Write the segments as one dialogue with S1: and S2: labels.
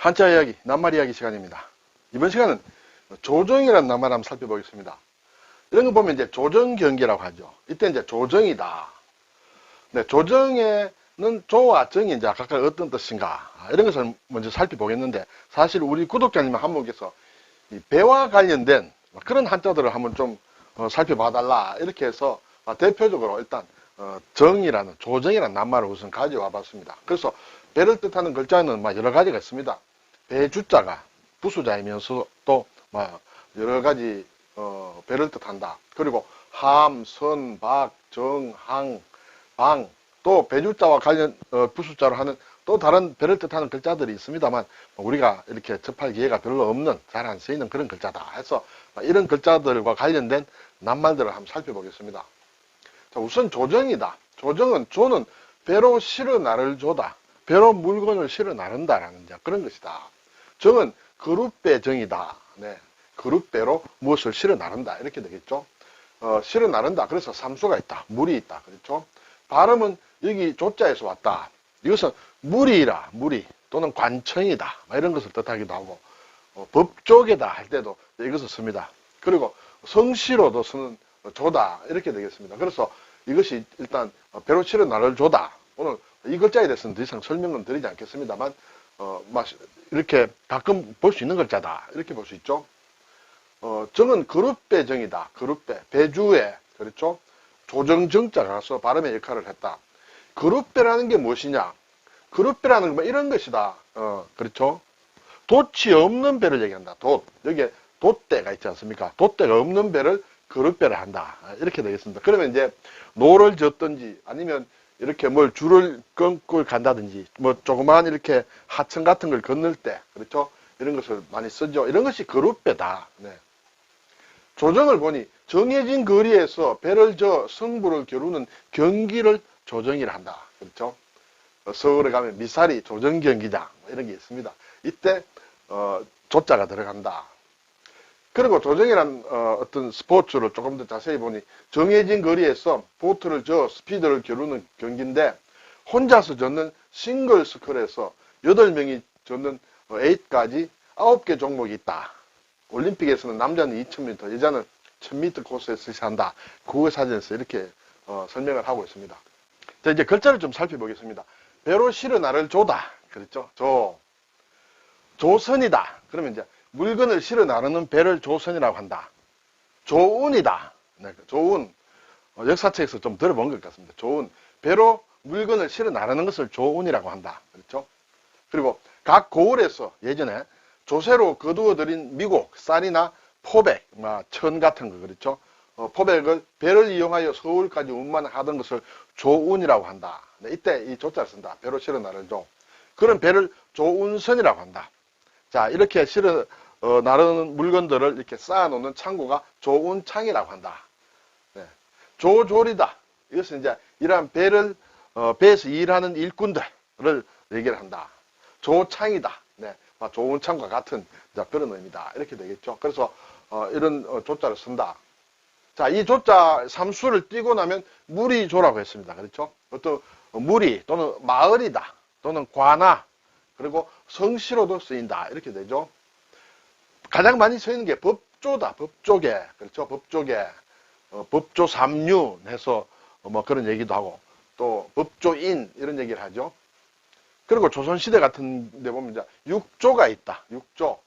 S1: 한자 이야기, 낱말 이야기 시간입니다. 이번 시간은 조정이라는 낱말 한번 살펴보겠습니다. 이런 거 보면 이제 조정경기라고 하죠. 이때 이제 조정이다. 네, 조정에는 조와 정이 이제 각각 어떤 뜻인가. 이런 것을 먼저 살펴보겠는데, 사실 우리 구독자님 한 분께서 이 배와 관련된 그런 한자들을 한번 좀 살펴봐달라. 이렇게 해서 대표적으로 일단 정이라는, 조정이라는 낱말을 우선 가져와 봤습니다. 그래서 배를 뜻하는 글자는 여러 가지가 있습니다. 배주자가 부수자이면서 또 여러 가지 배를 뜻한다. 그리고 함, 선, 박, 정, 항, 방, 또 배주자와 관련 부수자로 하는 또 다른 배를 뜻하는 글자들이 있습니다만 우리가 이렇게 접할 기회가 별로 없는, 잘 안 쓰이는 그런 글자다 해서 이런 글자들과 관련된 낱말들을 한번 살펴보겠습니다. 자, 우선 조정이다. 조정은, 조는 배로 실어 나를 조다. 배로 물건을 실어 나른다라는 그런 것이다. 정은 그룹배 정이다. 네, 그룹배로 무엇을 실어 나른다. 이렇게 되겠죠. 실어 나른다. 그래서 삼수가 있다. 물이 있다. 그렇죠. 발음은 여기 조자에서 왔다. 이것은 물이라, 물이 또는 관청이다. 이런 것을 뜻하기도 하고, 법조계다 할 때도 이것을 씁니다. 그리고 성시로도 쓰는 조다. 이렇게 되겠습니다. 그래서 이것이 일단 배로 실어 나를 조다. 오늘 이 글자에 대해서는 더 이상 설명은 드리지 않겠습니다만, 이렇게 가끔 볼 수 있는 글자다. 이렇게 볼 수 있죠. 정은 그룹배 정이다. 그룹배. 배주에, 그렇죠. 조정정자가 가서 발음의 역할을 했다. 그룹배라는 게 무엇이냐? 그룹배라는 건 이런 것이다. 그렇죠. 돛이 없는 배를 얘기한다. 돛. 여기에 돛대가 있지 않습니까? 돛대가 없는 배를 그룹배를 한다. 이렇게 되겠습니다. 그러면 이제 노를 젓든지 아니면 이렇게 줄을 끊고 간다든지 조그마한 이렇게 하천 같은 걸 건널 때, 그렇죠. 이런 것을 많이 쓰죠. 이런 것이 그룹배다. 네. 조정을 보니 정해진 거리에서 배를 저 성부를 겨루는 경기를 조정이라 한다. 그렇죠. 서울에 가면 미사리 조정경기장 이런 게 있습니다. 이때 조자가 들어간다. 그리고 조정이란 어떤 스포츠를 조금 더 자세히 보니 정해진 거리에서 보트를 스피드를 겨루는 경기인데, 혼자서 젓는 싱글 스컬에서 8명이 젓는 8까지 9개 종목이 있다. 올림픽에서는 남자는 2000m, 여자는 1000m 코스에서 시한다. 국어사전에서 이렇게 설명을 하고 있습니다. 자, 이제 글자를 좀 살펴보겠습니다. 배로 실어 나를 조다. 그렇죠. 조선이다. 그러면 이제 물건을 실어 나르는 배를 조선이라고 한다. 조운이다. 네, 조운. 역사책에서 좀 들어본 것 같습니다. 조운. 배로 물건을 실어 나르는 것을 조운이라고 한다. 그렇죠. 그리고 각 고을에서 예전에 조세로 거두어들인 미국, 쌀이나 포백, 천 같은 거, 그렇죠. 포백을 배를 이용하여 서울까지 운반하던 것을 조운이라고 한다. 네, 이때 이 조자를 쓴다. 배로 실어 나를 조. 그런 배를 조운선이라고 한다. 자, 이렇게 실어 나르는 물건들을 이렇게 쌓아놓는 창고가 조운창이라고 한다. 네. 조졸이다. 이것은 이제 이러한 배에서 일하는 일꾼들을 얘기를 한다. 조창이다. 네. 조운창과 같은 그런 의미다. 이렇게 되겠죠. 그래서 이런 조자를 쓴다. 자, 이 조자 삼수를 띄고 나면 무리조라고 했습니다. 그렇죠? 어떤 무리 또는 마을이다. 또는 관아. 그리고 성시로도 쓰인다. 이렇게 되죠. 가장 많이 쓰이는 게 법조다. 법조계. 그렇죠. 법조계. 법조 삼류 해서 그런 얘기도 하고, 또 법조인 이런 얘기를 하죠. 그리고 조선시대 같은 데 보면 이제 육조가 있다. 육조.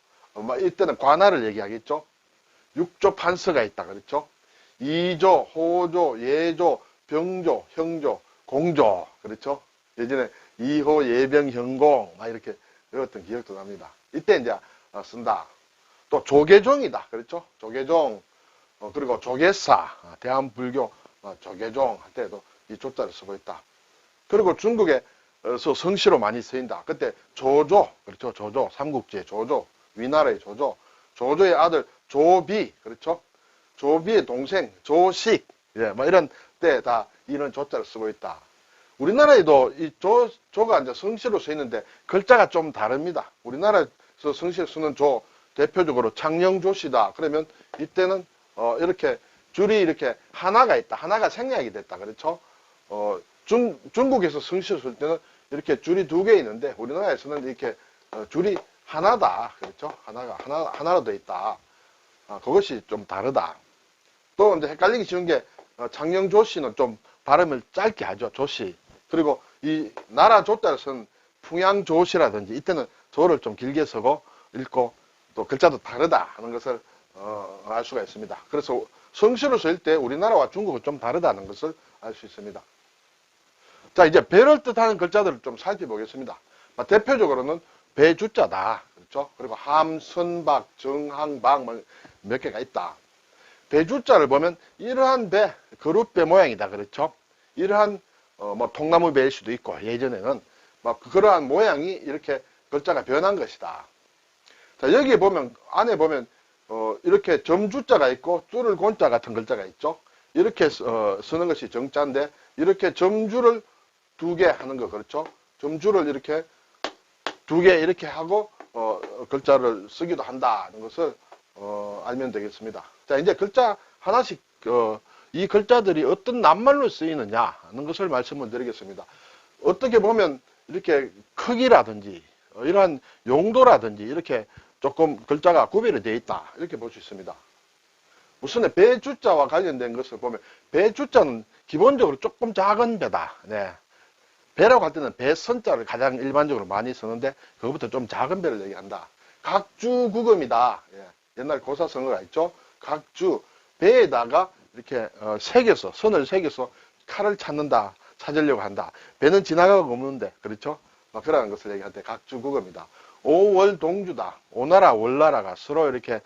S1: 이때는 관아를 얘기하겠죠. 육조 판서가 있다. 그렇죠. 이조, 호조, 예조, 병조, 형조, 공조. 그렇죠. 예전에 이호, 예병, 현공 이렇게 외웠던 기억도 납니다. 이때 이제 쓴다. 또 조계종이다. 그렇죠. 조계종. 그리고 조계사, 대한불교 조계종 할 때도 이 조자를 쓰고 있다. 그리고 중국에서 성시로 많이 쓰인다. 그때 조조, 그렇죠. 조조, 삼국지의 조조, 위나라의 조조, 조조의 아들 조비, 그렇죠. 조비의 동생 조식, 이런 때 다 이런 조자를 쓰고 있다. 우리나라에도 이 조가 이제 성시로 쓰이는데 글자가 좀 다릅니다. 우리나라에서 성시로 쓰는 조, 대표적으로 창녕조시다. 그러면 이때는 이렇게 줄이 이렇게 하나가 있다. 하나가 생략이 됐다. 그렇죠. 중국에서 성시로 쓸 때는 이렇게 줄이 2개 있는데 우리나라에서는 이렇게 줄이 하나다. 그렇죠? 하나로 되어 있다. 그것이 좀 다르다. 또 이제 헷갈리기 쉬운 게, 창녕조씨는 좀 발음을 짧게 하죠. 조씨. 그리고 이 나라 조자를 쓴 풍양조씨라든지 이때는 조를 좀 길게 쓰고 읽고 또 글자도 다르다 하는 것을 알 수가 있습니다. 그래서 성씨로 쓸 때 우리나라와 중국은 좀 다르다는 것을 알 수 있습니다. 자, 이제 배를 뜻하는 글자들을 좀 살펴보겠습니다. 대표적으로는 배주자다. 그렇죠? 그리고 함, 선박, 정항,박 몇 개가 있다. 배주자를 보면 이러한 배, 그룹배 모양이다. 그렇죠? 이러한 뭐 통나무 배일 수도 있고 예전에는 막 그러한 모양이 이렇게 글자가 변한 것이다. 자, 여기에 보면 안에 보면 이렇게 점주자가 있고 쭈를 곤자 같은 글자가 있죠. 이렇게 쓰는 것이 정자인데 이렇게 점주를 2개 하는 거 그렇죠? 점주를 이렇게 2개 이렇게 하고 글자를 쓰기도 한다는 것을 알면 되겠습니다. 자, 이제 글자 하나씩 이 글자들이 어떤 낱말로 쓰이느냐 하는 것을 말씀을 드리겠습니다. 어떻게 보면 이렇게 크기라든지 이러한 용도라든지 이렇게 조금 글자가 구별이 되어 있다 이렇게 볼 수 있습니다. 우선 배주자와 관련된 것을 보면 배주자는 기본적으로 조금 작은 배다. 네. 배라고 할 때는 배선자를 가장 일반적으로 많이 쓰는데 그것부터 좀 작은 배를 얘기한다. 각주국음이다. 예. 옛날 고사성어가 있죠. 각주 배에다가 이렇게 선을 새겨서 칼을 찾으려고 한다. 배는 지나가고 없는데 그렇죠? 그러는 것을 얘기할 때 각주국음이다. 오월동주다. 오나라 월나라가 서로 이렇게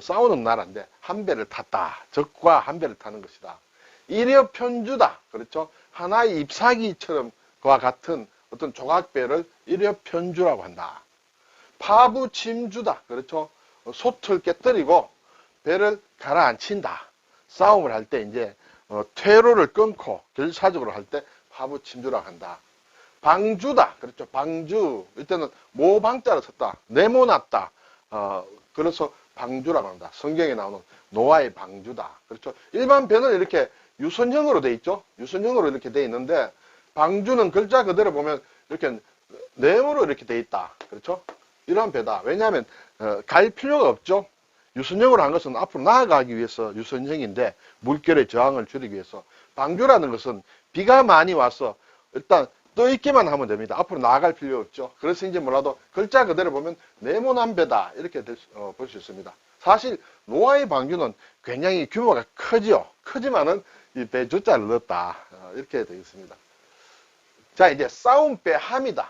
S1: 싸우는 나라인데 한 배를 탔다. 적과 한 배를 타는 것이다. 일여편주다. 그렇죠? 하나의 잎사귀처럼 그와 같은 어떤 조각배를 일여편주라고 한다. 파부침주다. 그렇죠? 솥을 깨뜨리고 배를 가라앉힌다. 싸움을 할 때 이제 퇴로를 끊고 결사적으로 할 때 파부침주라고 한다. 방주다. 그렇죠? 방주. 이때는 모방자를 썼다. 네모났다. 그래서 방주라고 한다. 성경에 나오는 노아의 방주다. 그렇죠? 일반 배는 이렇게 유선형으로 돼 있죠? 유선형으로 이렇게 돼 있는데 방주는 글자 그대로 보면 이렇게 네모로 이렇게 돼 있다. 그렇죠? 이런 배다. 왜냐하면 갈 필요가 없죠? 유선형으로 한 것은 앞으로 나아가기 위해서 유선형인데 물결의 저항을 줄이기 위해서 방주라는 것은 비가 많이 와서 일단 떠 있기만 하면 됩니다. 앞으로 나아갈 필요 없죠. 그래서인지 몰라도 글자 그대로 보면 네모난 배다 이렇게 볼 수 있습니다. 사실 노아의 방주는 굉장히 규모가 크죠. 크지만은 이 배주자를 넣었다 이렇게 되어 있습니다. 자, 이제 싸움배 함이다.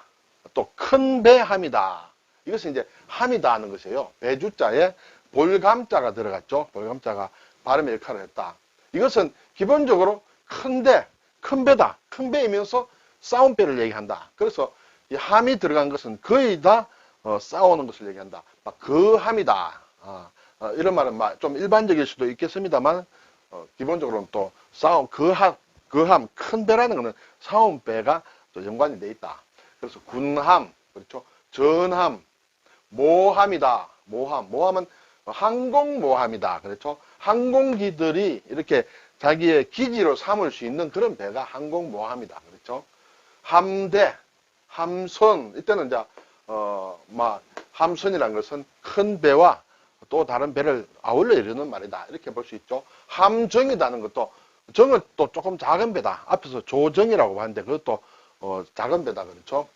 S1: 또 큰 배 함이다. 이것은 이제 함이다 하는 것이에요. 배주자에 볼감자가 들어갔죠. 볼감자가 발음의 역할을 했다. 이것은 기본적으로 큰 배다. 큰 배이면서 싸움배를 얘기한다. 그래서 이 함이 들어간 것은 거의 다 싸우는 것을 얘기한다. 그 함이다. 이런 말은 좀 일반적일 수도 있겠습니다만 기본적으로는 또 싸움 그 함, 큰 배라는 것은 싸움배가 또 연관이 돼 있다. 그래서 군함, 그렇죠? 전함, 모함이다. 모함은 항공모함이다. 그렇죠? 항공기들이 이렇게 자기의 기지로 삼을 수 있는 그런 배가 항공모함이다. 그렇죠? 함대, 함선, 이때는 이제, 함선이라는 것은 큰 배와 또 다른 배를 아울러 이루는 말이다. 이렇게 볼 수 있죠. 함정이라는 것도, 정은 또 조금 작은 배다. 앞에서 조정이라고 하는데 그것도 작은 배다. 그렇죠?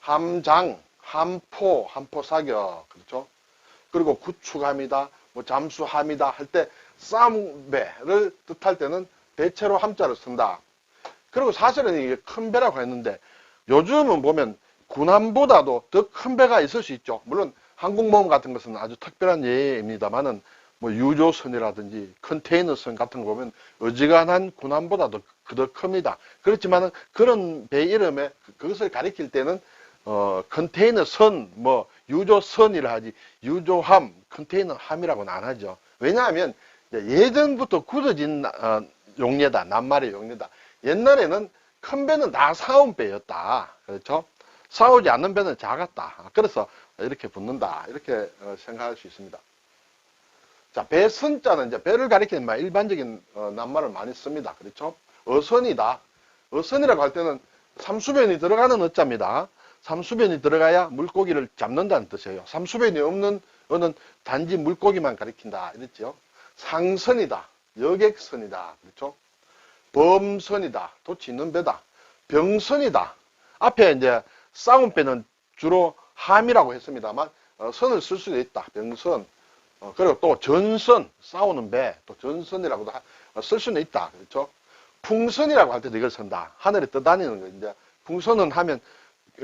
S1: 함장, 함포 사격. 그렇죠? 그리고 구축함이다, 잠수함이다 할 때 싸움배를 뜻할 때는 배체로 함자를 쓴다. 그리고 사실은 이게 큰 배라고 했는데 요즘은 보면 군함보다도 더 큰 배가 있을 수 있죠. 물론 항공모함 같은 것은 아주 특별한 예입니다만은 유조선이라든지 컨테이너선 같은 거 보면 어지간한 군함보다도 더 큽니다. 그렇지만은 그런 배 이름에 그것을 가리킬 때는 컨테이너선, 유조선이라 하지, 유조함, 컨테이너함이라고는 안 하죠. 왜냐하면, 예전부터 굳어진, 용례다, 낱말의 용례다. 옛날에는 큰 배는 다 싸움배였다. 그렇죠? 싸우지 않는 배는 작았다. 그래서 이렇게 붙는다. 이렇게 생각할 수 있습니다. 자, 배선자는 이제 배를 가리키는 일반적인 낱말을 많이 씁니다. 그렇죠? 어선이다. 어선이라고 할 때는 삼수변이 들어가는 어자입니다. 삼수변이 들어가야 물고기를 잡는다는 뜻이에요. 삼수변이 없는 어는 단지 물고기만 가리킨다. 이랬죠. 상선이다. 여객선이다. 그렇죠? 범선이다. 도치 있는 배다. 병선이다. 앞에 이제 싸운 배는 주로 함이라고 했습니다만 선을 쓸 수도 있다. 병선. 그리고 또 전선, 싸우는 배, 또 전선이라고도 쓸 수는 있다. 그렇죠? 풍선이라고 할 때도 이걸 쓴다. 하늘에 떠다니는 거. 이제 풍선은 하면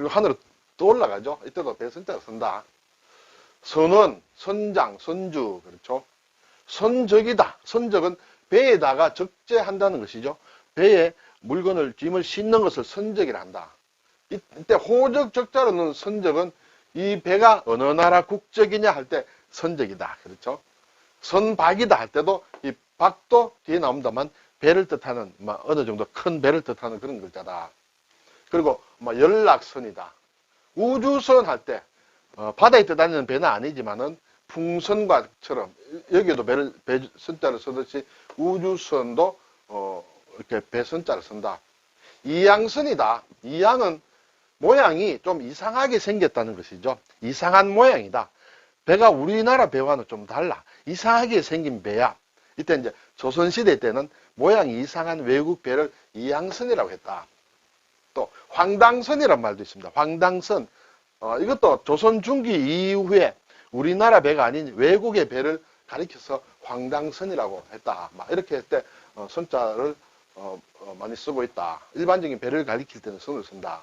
S1: 하늘로 떠 올라가죠. 이때도 배선자를 쓴다. 선원, 선장, 선주. 그렇죠? 선적이다. 선적은 배에다가 적재한다는 것이죠. 배에 물건을, 짐을 싣는 것을 선적이라 한다. 이때 호적, 적자로는 선적은 이 배가 어느 나라 국적이냐 할 때 선적이다. 그렇죠? 선박이다 할 때도 이 박도 뒤에 나옵니다만 배를 뜻하는 어느 정도 큰 배를 뜻하는 그런 글자다. 그리고 연락선이다. 우주선 할 때 바다에 떠다니는 배는 아니지만은 풍선과처럼 여기에도 배 선자를 쓰듯이 우주선도 이렇게 배 선자를 쓴다. 이양선이다. 이양은 모양이 좀 이상하게 생겼다는 것이죠. 이상한 모양이다. 배가 우리나라 배와는 좀 달라. 이상하게 생긴 배야. 이때 이제 조선시대 때는 모양이 이상한 외국 배를 이양선이라고 했다. 또 황당선이란 말도 있습니다. 황당선. 이것도 조선 중기 이후에 우리나라 배가 아닌 외국의 배를 가리켜서 황당선이라고 했다. 이렇게 할 때 선자를 많이 쓰고 있다. 일반적인 배를 가리킬 때는 선을 쓴다.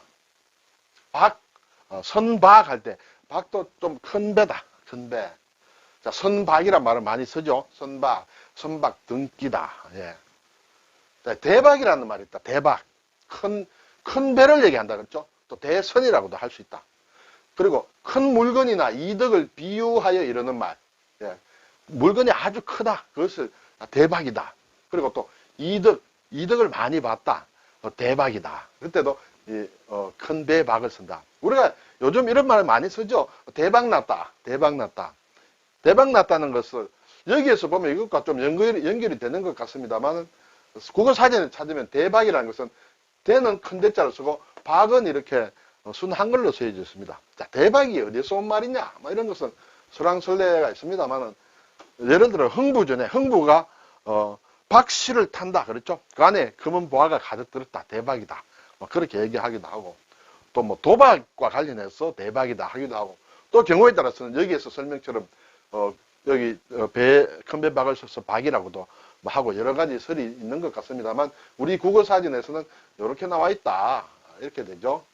S1: 선박 할 때 박도 좀 큰 배다. 큰 배. 자, 선박이란 말을 많이 쓰죠. 선박 등기다. 예. 자, 대박이라는 말이 있다. 대박. 큰 배를 얘기한다. 그렇죠? 또 대선이라고도 할 수 있다. 그리고 큰 물건이나 이득을 비유하여 이러는 말. 예. 물건이 아주 크다. 그것을 대박이다. 그리고 또 이득을 많이 봤다. 대박이다. 그때도 큰 배박을 쓴다. 우리가 요즘 이런 말을 많이 쓰죠. 대박났다. 대박났다. 대박났다는 것을 여기에서 보면 이것과 좀 연결이 되는 것 같습니다만 국어 사전에 찾으면 대박이라는 것은 대는 큰 대자를 쓰고 박은 이렇게 순 한글로 쓰여져 있습니다. 자, 대박이 어디서 온 말이냐? 이런 것은 설왕설래가 있습니다만은 예를 들어 흥부전에 흥부가 박씨를 탄다. 그렇죠? 그 안에 금은 보화가 가득 들었다. 대박이다. 그렇게 얘기하기도 하고 또 도박과 관련해서 대박이다 하기도 하고 또 경우에 따라서는 여기에서 설명처럼 여기 큰 배박을 써서 박이라고도 하고 여러 가지 설이 있는 것 같습니다만 우리 국어 사전에서는 이렇게 나와 있다. 이렇게 되죠.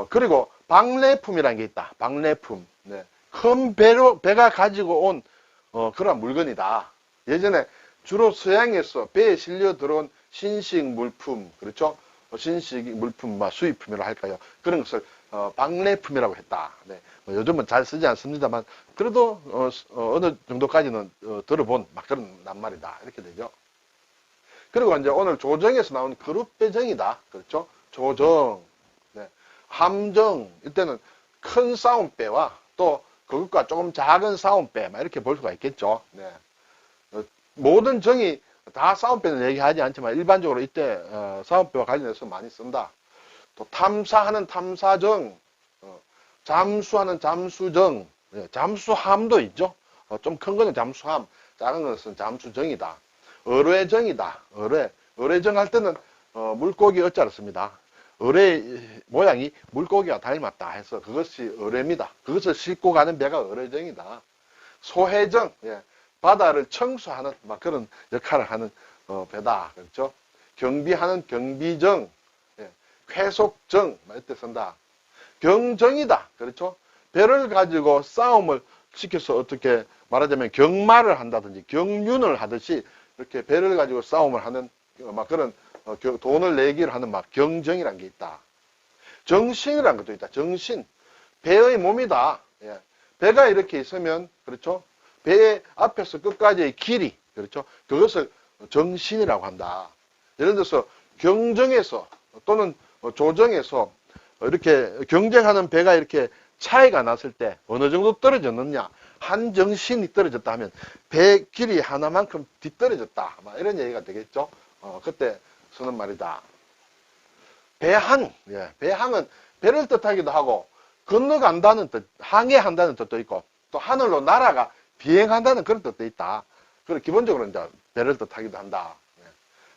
S1: 그리고 박래품이라는 게 있다. 박래품. 네. 큰 배가 가지고 온 그런 물건이다. 예전에 주로 서양에서 배에 실려 들어온 신식 물품, 그렇죠? 신식 물품, 수입품이라고 할까요? 그런 것을 박래품이라고 했다. 네. 요즘은 잘 쓰지 않습니다만 그래도 어느 정도까지는 들어본 그런 낱말이다. 이렇게 되죠. 그리고 이제 오늘 조정에서 나온 그룹 배정이다. 그렇죠? 조정, 네. 함정, 이때는 큰 싸움배와 또 그것과 조금 작은 싸움배 이렇게 볼 수가 있겠죠. 네. 모든 정이 다 싸움배는 얘기하지 않지만 일반적으로 이때 싸움배와 관련해서 많이 쓴다. 또 탐사하는 탐사정, 잠수하는 잠수정, 잠수함도 있죠. 좀 큰 거는 잠수함, 작은 것은 잠수정이다. 어뢰정이다. 어뢰정 할 때는 물고기 어자를 씁니다. 어뢰 모양이 물고기와 닮았다 해서 그것이 어뢰입니다. 그것을 싣고 가는 배가 어뢰정이다. 소해정, 바다를 청소하는 그런 역할을 하는 배다. 그렇죠? 경비하는 경비정, 회속정 이때 쓴다. 경정이다. 그렇죠? 배를 가지고 싸움을 시켜서 어떻게 말하자면 경마를 한다든지 경륜을 하듯이 이렇게 배를 가지고 싸움을 하는 그런 돈을 내기를 하는 경정이라는 게 있다. 정신이라는 것도 있다. 정신. 배의 몸이다. 배가 이렇게 있으면 그렇죠? 배의 앞에서 끝까지의 길이 그렇죠? 그것을 정신이라고 한다. 예를 들어서 경정에서 또는 조정에서 이렇게 경쟁하는 배가 이렇게 차이가 났을 때 어느 정도 떨어졌느냐 한 정신이 떨어졌다 하면 배 길이 하나만큼 뒤떨어졌다 이런 얘기가 되겠죠. 그때 쓰는 말이다. 배항, 배항은 배를 뜻하기도 하고, 건너간다는 뜻, 항해한다는 뜻도 있고, 또 하늘로 날아가 비행한다는 그런 뜻도 있다. 그리고 기본적으로 이제 배를 뜻하기도 한다.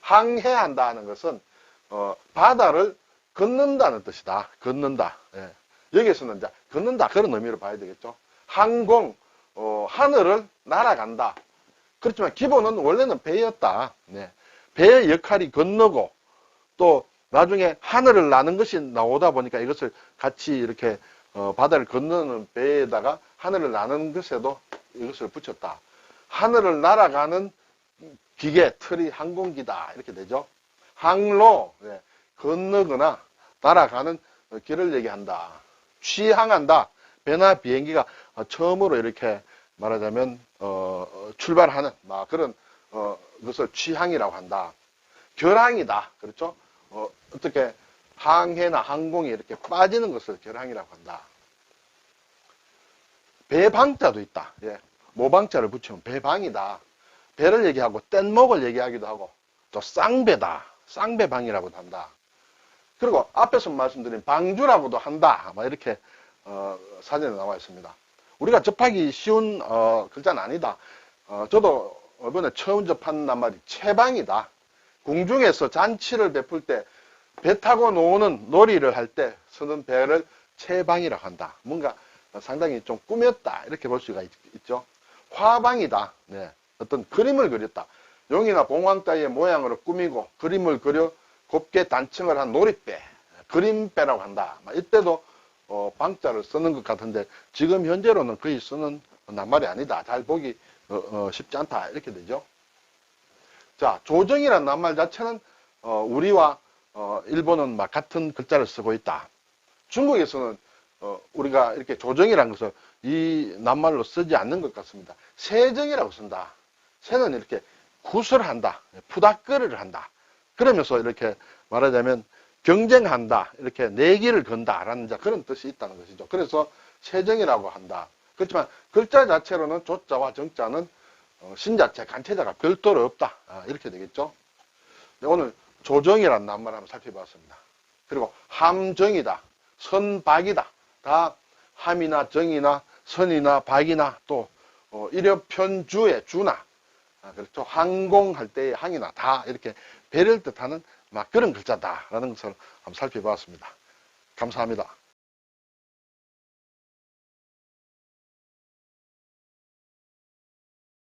S1: 항해한다는 것은 바다를 건넌다는 뜻이다. 건넌다. 예. 여기에서는 이제 건넌다 그런 의미로 봐야 되겠죠. 항공, 하늘을 날아간다. 그렇지만 기본은 원래는 배였다. 네. 배의 역할이 건너고 또 나중에 하늘을 나는 것이 나오다 보니까 이것을 같이 이렇게 바다를 건너는 배에다가 하늘을 나는 것에도 이것을 붙였다. 하늘을 날아가는 기계, 틀이 항공기다. 이렇게 되죠. 항로, 네. 건너거나 날아가는 길을 얘기한다. 취항한다. 배나 비행기가 처음으로 이렇게 말하자면 출발하는 그런 것을 취항이라고 한다. 결항이다. 그렇죠? 어떻게 항해나 항공이 이렇게 빠지는 것을 결항이라고 한다. 배방자도 있다. 예. 모방자를 붙이면 배방이다. 배를 얘기하고 뗏목을 얘기하기도 하고 또 쌍배다. 쌍배방이라고도 한다. 그리고 앞에서 말씀드린 방주라고도 한다. 이렇게 사전에 나와 있습니다. 우리가 접하기 쉬운 글자는 아니다. 저도 이번에 처음 접한 낱말이 채방이다. 궁중에서 잔치를 베풀 때 배 타고 노는 놀이를 할 때 쓰는 배를 채방이라고 한다. 뭔가 상당히 좀 꾸몄다. 이렇게 볼 수가 있죠. 화방이다. 네. 어떤 그림을 그렸다. 용이나 봉황 따위의 모양으로 꾸미고 그림을 그려 곱게 단층을 한 놀이배, 그림배라고 한다. 이때도 방자를 쓰는 것 같은데 지금 현재로는 거의 쓰는 낱말이 아니다. 잘 보기 쉽지 않다. 이렇게 되죠. 자, 조정이라는 낱말 자체는 우리와 일본은 같은 글자를 쓰고 있다. 중국에서는 우리가 이렇게 조정이라는 것을 이 낱말로 쓰지 않는 것 같습니다. 세정이라고 쓴다. 세는 이렇게 구슬한다. 푸다끄를 한다. 그러면서 이렇게 말하자면 경쟁한다. 이렇게 내기를 건다라는 그런 뜻이 있다는 것이죠. 그래서 세정이라고 한다. 그렇지만 글자 자체로는 조자와 정자는 신자체, 간체자가 별도로 없다. 이렇게 되겠죠. 오늘 조정이라는 낱말 한번 살펴봤습니다. 그리고 함정이다. 선박이다. 다 함이나 정이나 선이나 박이나 또 일엽편주의 주나 그렇죠. 항공할 때의 항이나 다 이렇게 배를 뜻하는 그런 글자다라는 것을 한번 살펴봤습니다. 감사합니다.